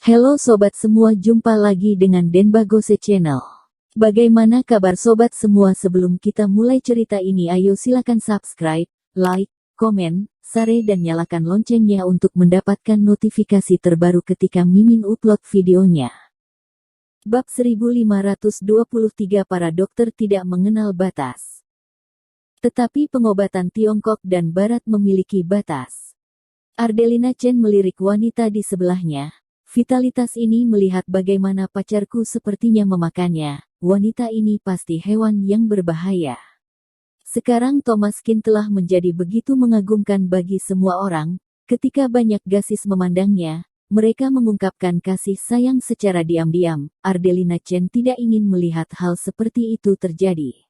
Halo sobat semua, jumpa lagi dengan Denbagose Channel. Bagaimana kabar sobat semua? Sebelum kita mulai cerita ini, ayo silakan subscribe, like, komen, share dan nyalakan loncengnya untuk mendapatkan notifikasi terbaru ketika Mimin upload videonya. Bab 1523, para dokter tidak mengenal batas. Tetapi pengobatan Tiongkok dan Barat memiliki batas. Ardelina Chen melirik wanita di sebelahnya. Vitalitas ini melihat bagaimana pacarku sepertinya memakannya. Wanita ini pasti hewan yang berbahaya. Sekarang Thomas Kin telah menjadi begitu mengagumkan bagi semua orang. Ketika banyak gasis memandangnya, mereka mengungkapkan kasih sayang secara diam-diam. Ardelina Chen tidak ingin melihat hal seperti itu terjadi.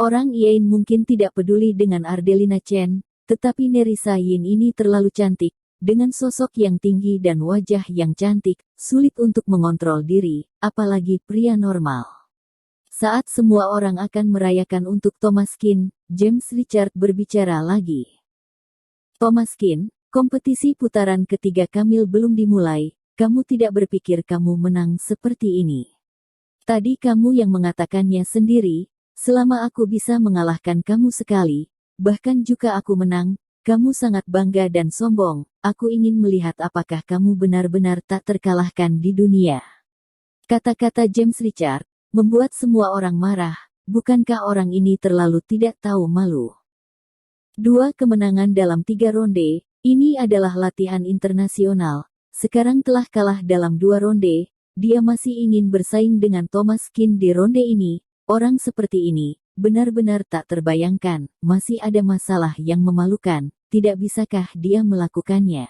Orang Yin mungkin tidak peduli dengan Ardelina Chen, tetapi Nerissa Yin ini terlalu cantik. Dengan sosok yang tinggi dan wajah yang cantik, sulit untuk mengontrol diri, apalagi pria normal. Saat semua orang akan merayakan untuk Thomas Kin, James Richard berbicara lagi. Thomas Kin, kompetisi putaran ketiga Kamil belum dimulai, kamu tidak berpikir kamu menang seperti ini. Tadi kamu yang mengatakannya sendiri, selama aku bisa mengalahkan kamu sekali, bahkan jika aku menang, kamu sangat bangga dan sombong. Aku ingin melihat apakah kamu benar-benar tak terkalahkan di dunia. Kata-kata James Richard membuat semua orang marah. Bukankah orang ini terlalu tidak tahu malu? 2 kemenangan dalam 3 ronde, ini adalah latihan internasional. Sekarang telah kalah dalam 2 ronde, dia masih ingin bersaing dengan Thomas Kin di ronde ini. Orang seperti ini benar-benar tak terbayangkan. Masih ada masalah yang memalukan. Tidak bisakah dia melakukannya?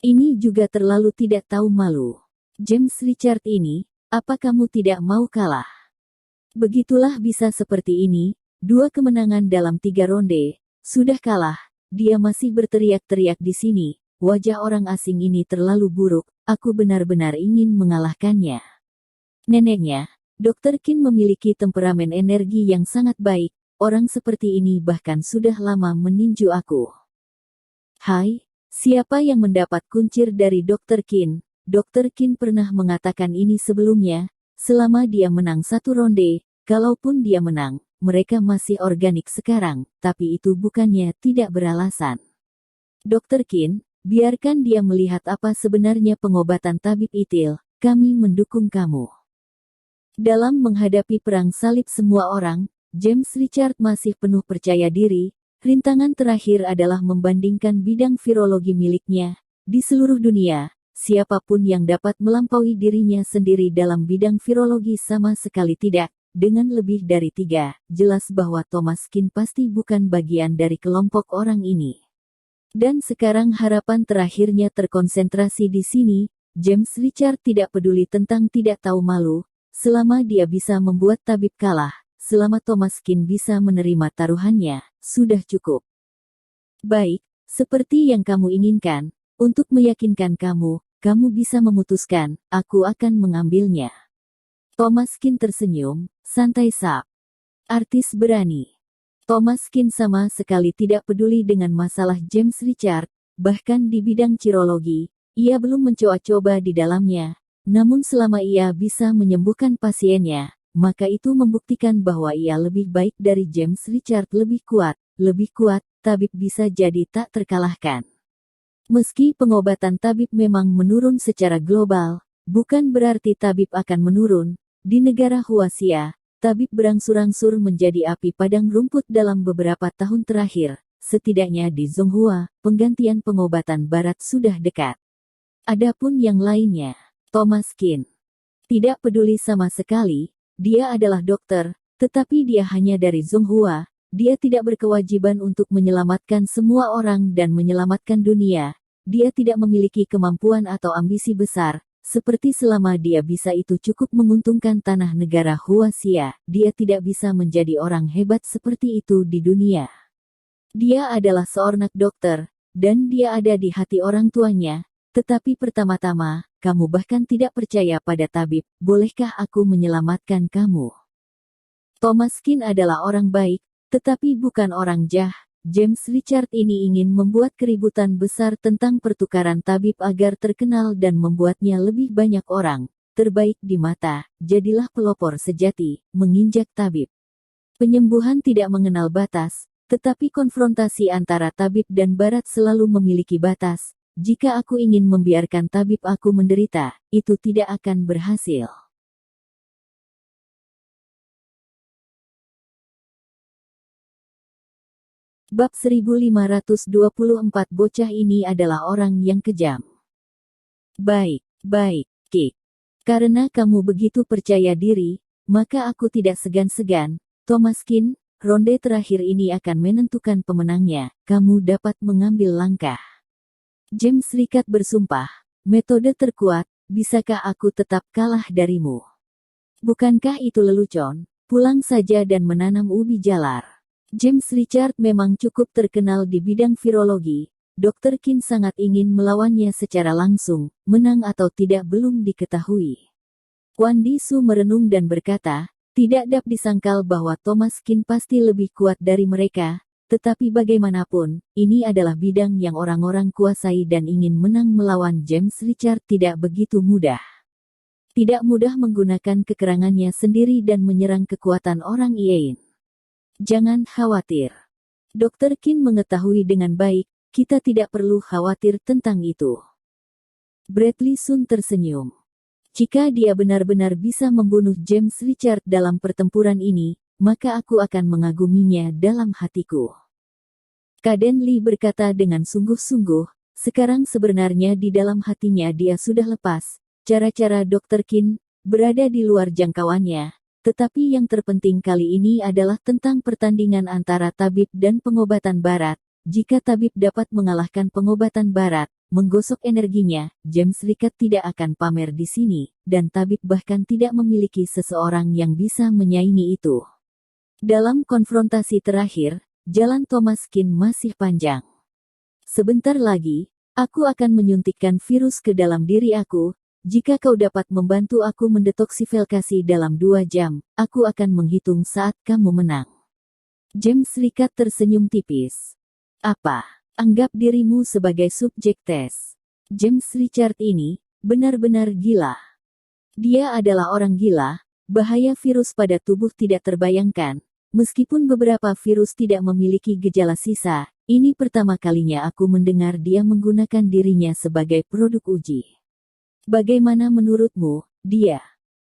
Ini juga terlalu tidak tahu malu. James Richard ini, apa kamu tidak mau kalah? Begitulah bisa seperti ini, 2 kemenangan dalam 3 ronde, sudah kalah, dia masih berteriak-teriak di sini, wajah orang asing ini terlalu buruk, aku benar-benar ingin mengalahkannya. Neneknya, Dr. Kin memiliki temperamen energi yang sangat baik. Orang seperti ini bahkan sudah lama meninju aku. Hai, siapa yang mendapat kuncir dari Dr. Kin? Dr. Kin pernah mengatakan ini sebelumnya, selama dia menang 1 ronde, kalaupun dia menang, mereka masih organik sekarang, tapi itu bukannya tidak beralasan. Dr. Kin, biarkan dia melihat apa sebenarnya pengobatan tabib Itil, kami mendukung kamu. Dalam menghadapi perang salib semua orang, James Richard masih penuh percaya diri. Rintangan terakhir adalah membandingkan bidang virologi miliknya. Di seluruh dunia, siapapun yang dapat melampaui dirinya sendiri dalam bidang virologi sama sekali tidak. Dengan lebih dari 3, jelas bahwa Thomas Kin pasti bukan bagian dari kelompok orang ini. Dan sekarang harapan terakhirnya terkonsentrasi di sini. James Richard tidak peduli tentang tidak tahu malu. Selama dia bisa membuat tabib kalah, selama Thomas Kin bisa menerima taruhannya, sudah cukup. Baik, seperti yang kamu inginkan, untuk meyakinkan kamu, kamu bisa memutuskan, aku akan mengambilnya. Thomas Kin tersenyum, santai sap. Artis berani. Thomas Kin sama sekali tidak peduli dengan masalah James Richard, bahkan di bidang cirologi, ia belum mencoba-coba di dalamnya. Namun selama ia bisa menyembuhkan pasiennya, maka itu membuktikan bahwa ia lebih baik dari James Richard. Lebih kuat, tabib bisa jadi tak terkalahkan. Meski pengobatan tabib memang menurun secara global, bukan berarti tabib akan menurun. Di negara Huaxia, tabib berangsur-angsur menjadi api padang rumput dalam beberapa tahun terakhir. Setidaknya di Zonghua, penggantian pengobatan barat sudah dekat. Adapun yang lainnya, Thomas Kin tidak peduli sama sekali. Dia adalah dokter, tetapi dia hanya dari Zonghua. Dia tidak berkewajiban untuk menyelamatkan semua orang dan menyelamatkan dunia. Dia tidak memiliki kemampuan atau ambisi besar, seperti selama dia bisa itu cukup menguntungkan tanah negara Huaxia. Dia tidak bisa menjadi orang hebat seperti itu di dunia. Dia adalah seorang dokter, dan dia ada di hati orang tuanya. Tetapi pertama-tama, kamu bahkan tidak percaya pada tabib, bolehkah aku menyelamatkan kamu? Thomas Kin adalah orang baik, tetapi bukan orang jahat. James Richard ini ingin membuat keributan besar tentang pertukaran tabib agar terkenal dan membuatnya lebih banyak orang terbaik di mata. Jadilah pelopor sejati, menginjak tabib. Penyembuhan tidak mengenal batas, tetapi konfrontasi antara tabib dan barat selalu memiliki batas. Jika aku ingin membiarkan tabib aku menderita, itu tidak akan berhasil. Bab 1524 bocah ini adalah orang yang kejam. Baik, Kik. Karena kamu begitu percaya diri, maka aku tidak segan-segan. Thomaskin, ronde terakhir ini akan menentukan pemenangnya. Kamu dapat mengambil langkah. James Richard bersumpah, metode terkuat, bisakah aku tetap kalah darimu? Bukankah itu lelucon? Pulang saja dan menanam ubi jalar. James Richard memang cukup terkenal di bidang virologi. Dr. Kin sangat ingin melawannya secara langsung, menang atau tidak belum diketahui. Wandi Su merenung dan berkata, tidak dapat disangkal bahwa Thomas Kin pasti lebih kuat dari mereka, tetapi bagaimanapun, ini adalah bidang yang orang-orang kuasai dan ingin menang melawan James Richard tidak begitu mudah. Tidak mudah menggunakan kekerangannya sendiri dan menyerang kekuatan orang lain. Jangan khawatir. Dr. Kin mengetahui dengan baik, kita tidak perlu khawatir tentang itu. Bradley Sun tersenyum. Jika dia benar-benar bisa membunuh James Richard dalam pertempuran ini, maka aku akan mengaguminya dalam hatiku. Kaden Lee berkata dengan sungguh-sungguh, sekarang sebenarnya di dalam hatinya dia sudah lepas. Cara-cara Dr. Kin berada di luar jangkauannya. Tetapi yang terpenting kali ini adalah tentang pertandingan antara tabib dan pengobatan barat. Jika tabib dapat mengalahkan pengobatan barat, menggosok energinya, James Richard tidak akan pamer di sini, dan tabib bahkan tidak memiliki seseorang yang bisa menyaingi itu. Dalam konfrontasi terakhir, jalan Thomas Kin masih panjang. Sebentar lagi, aku akan menyuntikkan virus ke dalam diri aku. Jika kau dapat membantu aku mendetoksifikasi dalam 2 jam, aku akan menghitung saat kamu menang. James Richard tersenyum tipis. Apa? Anggap dirimu sebagai subjek tes. James Richard ini benar-benar gila. Dia adalah orang gila. Bahaya virus pada tubuh tidak terbayangkan. Meskipun beberapa virus tidak memiliki gejala sisa, ini pertama kalinya aku mendengar dia menggunakan dirinya sebagai produk uji. Bagaimana menurutmu, dia?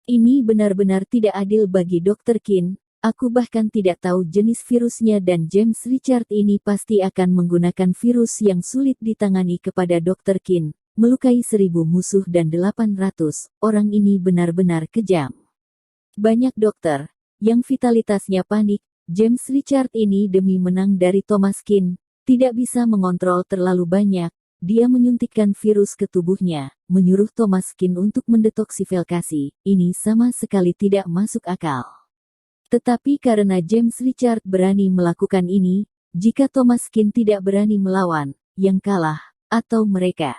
Ini benar-benar tidak adil bagi Dr. Kin. Aku bahkan tidak tahu jenis virusnya dan James Richard ini pasti akan menggunakan virus yang sulit ditangani kepada Dr. Kin, melukai 1000 musuh dan 800. Orang ini benar-benar kejam. Banyak dokter yang vitalitasnya panik. James Richard ini demi menang dari Thomas Kin, tidak bisa mengontrol terlalu banyak. Dia menyuntikkan virus ke tubuhnya, menyuruh Thomas Kin untuk mendetoksifikasi. Ini sama sekali tidak masuk akal. Tetapi karena James Richard berani melakukan ini, jika Thomas Kin tidak berani melawan, yang kalah, atau mereka.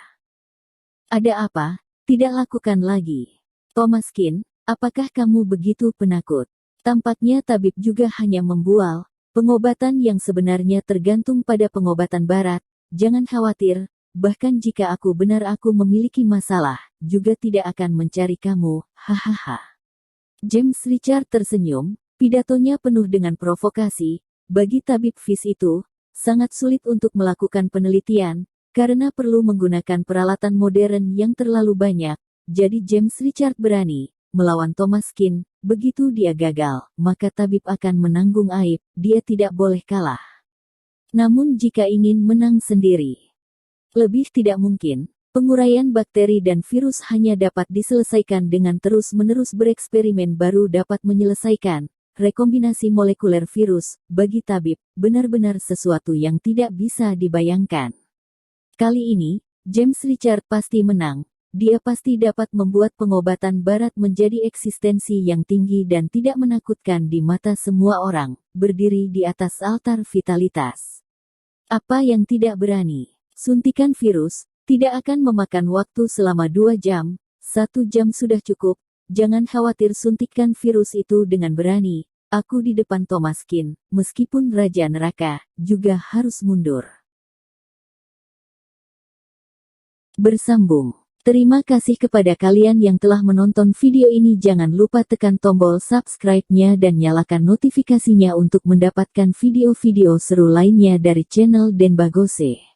Ada apa? Tidak lakukan lagi. Thomas Kin, apakah kamu begitu penakut? Tampaknya tabib juga hanya membual. Pengobatan yang sebenarnya tergantung pada pengobatan barat. Jangan khawatir. Bahkan jika aku benar aku memiliki masalah, juga tidak akan mencari kamu, hahaha. James Richard tersenyum, pidatonya penuh dengan provokasi. Bagi tabib Fis itu, sangat sulit untuk melakukan penelitian, karena perlu menggunakan peralatan modern yang terlalu banyak. Jadi James Richard berani melawan Thomas Kin. Begitu dia gagal, maka tabib akan menanggung aib, dia tidak boleh kalah. Namun jika ingin menang sendiri, lebih tidak mungkin. Penguraian bakteri dan virus hanya dapat diselesaikan dengan terus-menerus bereksperimen baru dapat menyelesaikan. Rekombinasi molekuler virus, bagi tabib, benar-benar sesuatu yang tidak bisa dibayangkan. Kali ini, James Richard pasti menang. Dia pasti dapat membuat pengobatan barat menjadi eksistensi yang tinggi dan tidak menakutkan di mata semua orang, berdiri di atas altar vitalitas. Apa yang tidak berani? Suntikan virus, tidak akan memakan waktu selama 2 jam, 1 jam sudah cukup. Jangan khawatir, suntikan virus itu dengan berani. Aku di depan Thomaskin, meskipun Raja Neraka, juga harus mundur. Bersambung. Terima kasih kepada kalian yang telah menonton video ini. Jangan lupa tekan tombol subscribe-nya dan nyalakan notifikasinya untuk mendapatkan video-video seru lainnya dari channel Denbagose.